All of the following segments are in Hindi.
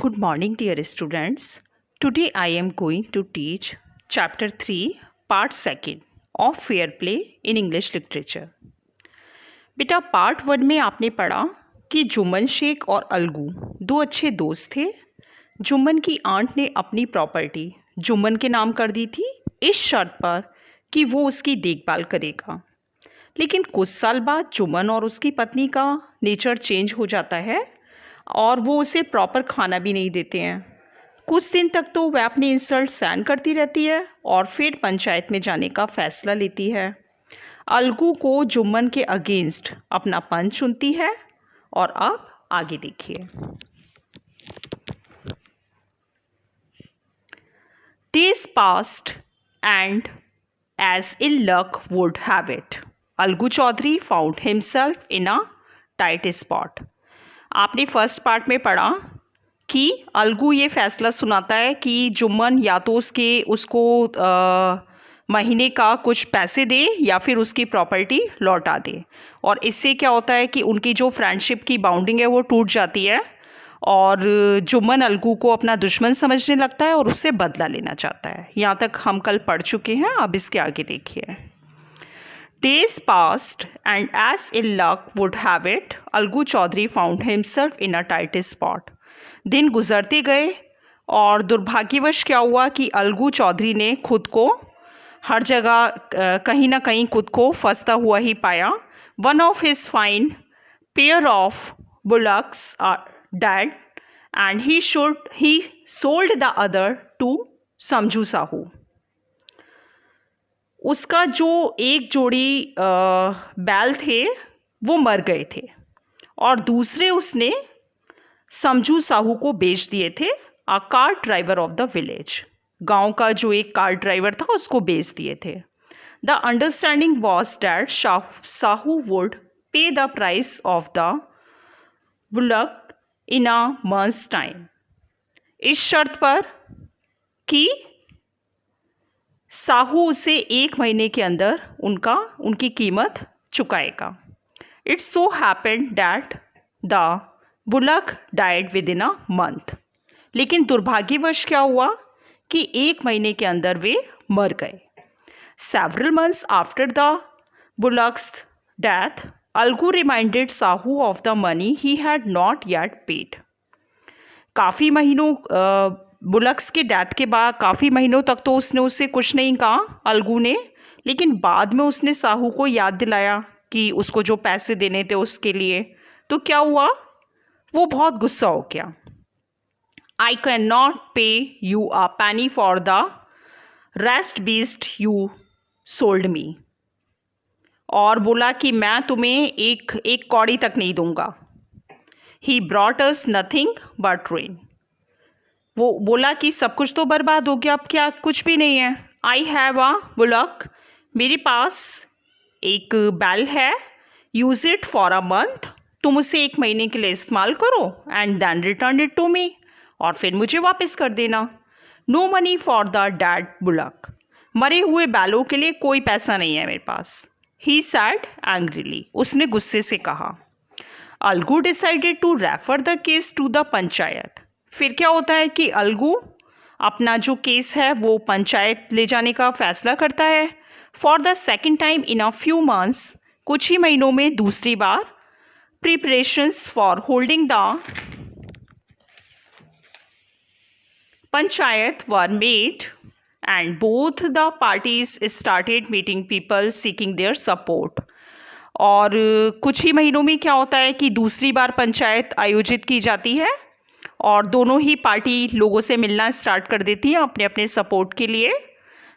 Good morning, dear students. Today I am going to teach Chapter 3, Part 2 of Fair Play in English Literature. बेटा पार्ट 1 में आपने पढ़ा कि जुम्मन शेख और अलगू दो अच्छे दोस्त थे। जुम्मन की आंट ने अपनी प्रॉपर्टी जुम्मन के नाम कर दी थी इस शर्त पर कि वो उसकी देखभाल करेगा। लेकिन कुछ साल बाद जुम्मन और उसकी पत्नी का नेचर चेंज हो जाता है और वो उसे प्रॉपर खाना भी नहीं देते हैं। कुछ दिन तक तो वह अपनी इंसल्ट सहन करती रहती है और फिर पंचायत में जाने का फैसला लेती है। अलगू को जुम्मन के अगेंस्ट अपना पंच चुनती है। और अब आगे देखिए। Days passed and as ill luck would have it, Algu Chaudhary found himself in a tight spot. आपने फर्स्ट पार्ट में पढ़ा कि अलगू ये फैसला सुनाता है कि जुम्मन या तो उसको महीने का कुछ पैसे दे या फिर उसकी प्रॉपर्टी लौटा दे। और इससे क्या होता है कि उनकी जो फ्रेंडशिप की बाउंडिंग है वो टूट जाती है और जुम्मन अलगू को अपना दुश्मन समझने लगता है और उससे बदला लेना चाहता है। यहाँ तक हम कल पढ़ चुके हैं। अब इसके आगे देखिए। Days passed and as ill luck would have it, Algu Chaudhary found himself in a tight spot. दिन गुजरते गए और दुर्भाग्यवश क्या हुआ कि अलगू चौधरी ने खुद को हर जगह कहीं ना कहीं खुद को फंसता हुआ ही पाया। One of his fine pair of bullocks are dead and he sold the other to समझू साहू। उसका जो एक जोड़ी बैल थे वो मर गए थे और दूसरे उसने समझू साहू को बेच दिए थे। A car driver of the village, गांव का जो एक कार ड्राइवर था उसको बेच दिए थे। The understanding was that Sahu would pay the price of the bullock in a months time, इस शर्त पर कि साहू उसे 1 महीने के अंदर उनकी कीमत चुकाएगा। It so happened that the bullock died within a month, लेकिन दुर्भाग्यवश क्या हुआ कि 1 महीने के अंदर वे मर गए। Several months after the bullocks death, Algu reminded Sahu of the money he had not yet paid. काफ़ी महीनों बुलक्स के डेथ के बाद काफ़ी महीनों तक तो उसने उससे कुछ नहीं कहा अलगू ने, लेकिन बाद में उसने साहू को याद दिलाया कि उसको जो पैसे देने थे उसके लिए। तो क्या हुआ, वो बहुत गुस्सा हो गया। I can not pay you a penny for the rest beast you sold me, और बोला कि मैं तुम्हें एक कौड़ी तक नहीं दूंगा। He brought us nothing but rain, वो बोला कि सब कुछ तो बर्बाद हो गया, अब क्या कुछ भी नहीं है। आई हैव अ बुलक, मेरे पास एक बैल है। Use it for a month, तुम उसे 1 महीने के लिए इस्तेमाल करो and then return it to me, और फिर मुझे वापस कर देना। No money for the dead bullock, मरे हुए बैलों के लिए कोई पैसा नहीं है मेरे पास। ही सैड एंग्रीली, उसने गुस्से से कहा। Algu decided to refer the case to the panchayat, फिर क्या होता है कि अलगू अपना जो केस है वो पंचायत ले जाने का फैसला करता है। For the second time in a few months, कुछ ही महीनों में दूसरी बार, preparations for holding the panchayat were made and both the parties started meeting people seeking their support. और कुछ ही महीनों में क्या होता है कि दूसरी बार पंचायत आयोजित की जाती है और दोनों ही पार्टी लोगों से मिलना स्टार्ट कर देती है अपने अपने सपोर्ट के लिए।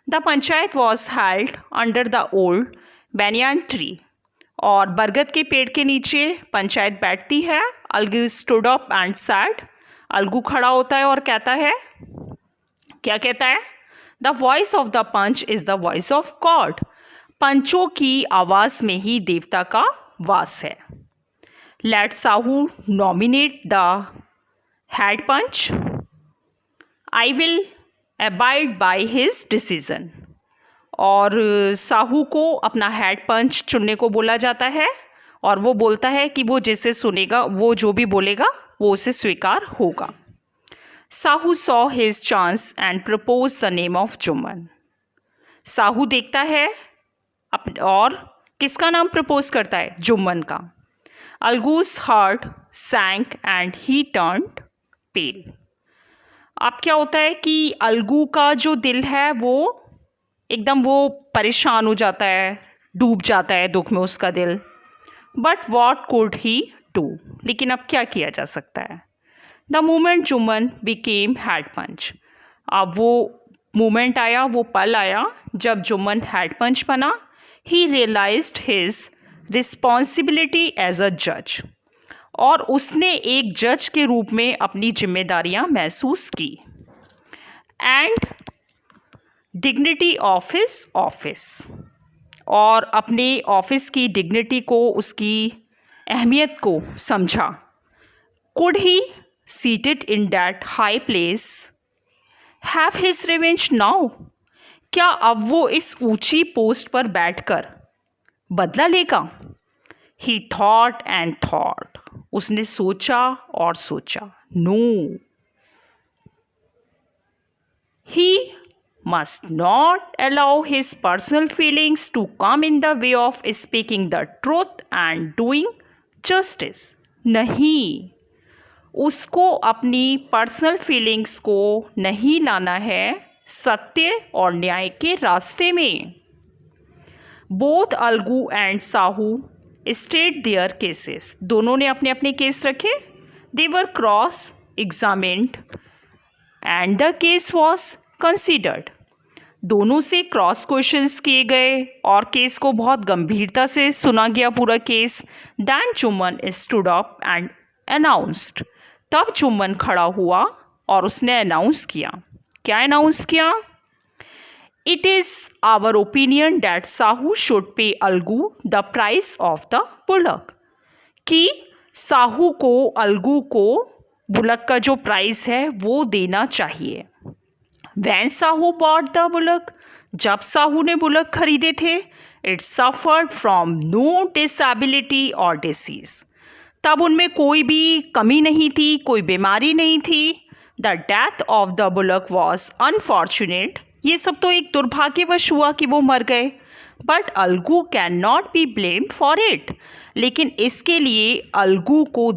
The panchayat was held under the old banyan tree, और बरगद के पेड़ के नीचे पंचायत बैठती है। Algu stood up and said, Algu खड़ा होता है और कहता है, क्या कहता है? The voice of the panch is the voice of God, पंचों की आवाज़ में ही देवता का वास है। Let Sahu nominate the head panch, I will abide by his decision, और साहू को अपना हेड पंच चुनने को बोला जाता है और वो बोलता है कि वो जिसे सुनेगा, वो जो भी बोलेगा वो उसे स्वीकार होगा। Sahu saw his chance and propose the name of Jumman. Sahu देखता है और किसका नाम प्रपोज करता है? जुम्मन का। अलगूज हार्ट सैंक एंड ही टर्न्ड पेल। अब क्या होता है कि अलगू का जो दिल है वो एकदम वो परेशान हो जाता है, डूब जाता है दुख में उसका दिल। But what could he do? लेकिन अब क्या किया जा सकता है? The moment Jumman became head panch. अब वो मोमेंट आया, वो पल आया जब जुम्मन हेड पंच बना। He realized his responsibility as a जज। और उसने एक जज के रूप में अपनी जिम्मेदारियां महसूस की। And dignity of his office. और अपने ऑफिस की डिग्निटी को, उसकी अहमियत को समझा। Could he seated in that high place have his revenge now? क्या अब वो इस ऊंची पोस्ट पर बैठकर बदला लेगा? He thought and thought. उसने सोचा और सोचा। No, he must not allow his personal feelings to come in the way of speaking the truth and doing justice. नहीं, उसको अपनी पर्सनल फीलिंग्स को नहीं लाना है सत्य और न्याय के रास्ते में। Both Algu and Sahu stated their cases. दोनों ने अपने अपने केस रखे। They were cross examined and the case was considered. दोनों से क्रॉस क्वेश्चंस किए गए और केस को बहुत गंभीरता से सुना गया पूरा case. Then Jumman stood up and announced. तब जुम्मन खड़ा हुआ और उसने अनाउंस किया। क्या अनाउंस किया? It is our opinion that Sahu should pay Algu the price of the bullock. कि साहू को, अलगू को बुलक का जो प्राइस है वो देना चाहिए। When Sahu bought the bullock, जब साहू ने बुलक खरीदे थे, it suffered from no disability or disease. तब उनमें कोई भी कमी नहीं थी, कोई बीमारी नहीं थी। The death of the bullock was unfortunate. ये सब तो एक दुर्भाग्यवश हुआ कि वो मर गए। But Algu can not be blamed for it. लेकिन इसके लिए अलगू को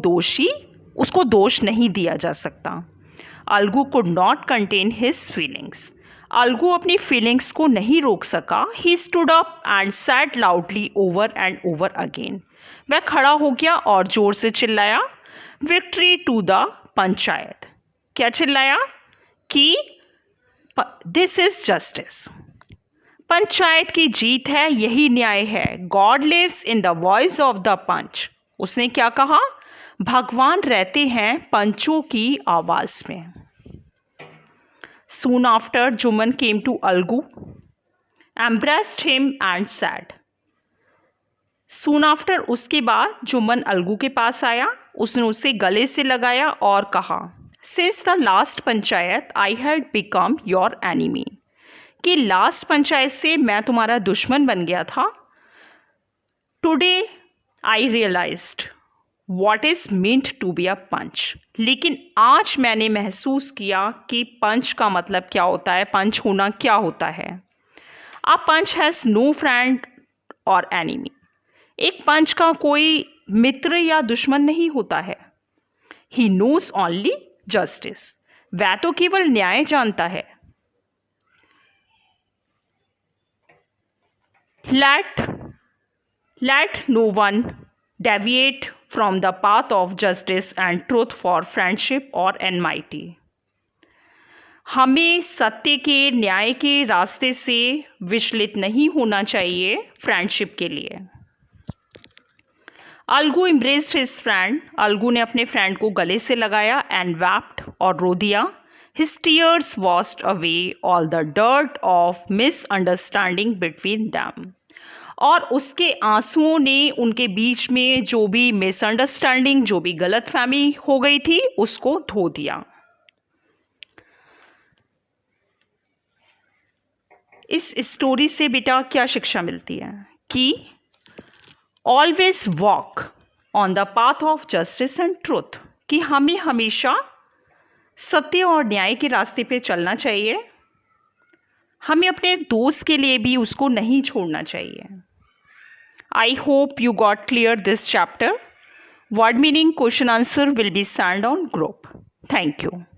उसको दोष नहीं दिया जा सकता। Algu could not contain his feelings. Algu अपनी फीलिंग्स को नहीं रोक सका। He stood up and sad loudly over and over again. वह खड़ा हो गया और जोर से चिल्लाया, विक्ट्री टू द पंचायत। क्या चिल्लाया? कि दिस इज जस्टिस। पंचायत की जीत है, यही न्याय है। God lives in the voice of the panch. उसने क्या कहा? भगवान रहते हैं पंचों की आवाज में। Soon after, Jumman came to Algu, embraced him and said. Soon after, उसके बाद जुम्मन अलगू के पास आया, उसने उसे गले से लगाया और कहा, Since the last panchayat I had become your enemy. कि लास्ट पंचायत से मैं तुम्हारा दुश्मन बन गया था। Today I realized what is meant to be a panch. लेकिन आज मैंने महसूस किया कि पंच का मतलब क्या होता है, पंच होना क्या होता है। अ पंच हैज़ नो फ्रेंड और एनिमी। एक पंच का कोई मित्र या दुश्मन नहीं होता है। He knows only justice. वह तो केवल न्याय जानता है। Let no one deviate from the path of justice and truth for friendship or enmity. हमें सत्य के, न्याय के रास्ते से विचलित नहीं होना चाहिए फ्रेंडशिप के लिए। Algu embraced his friend. Algu ने अपने फ्रेंड को गले से लगाया and wept और रो दिया। His tears washed away all the dirt of misunderstanding between them. और उसके आंसुओं ने उनके बीच में जो भी मिसअंडरस्टैंडिंग, जो भी गलतफहमी हो गई थी, उसको धो दिया। इस स्टोरी से बेटा क्या शिक्षा मिलती है? कि always walk on the path of justice and truth. कि हमें हमेशा सत्य और न्याय के रास्ते पे चलना चाहिए। हमें अपने दोस्त के लिए भी उसको नहीं छोड़ना चाहिए। I hope you got clear this chapter. Word meaning question answer will be sent on group. Thank you.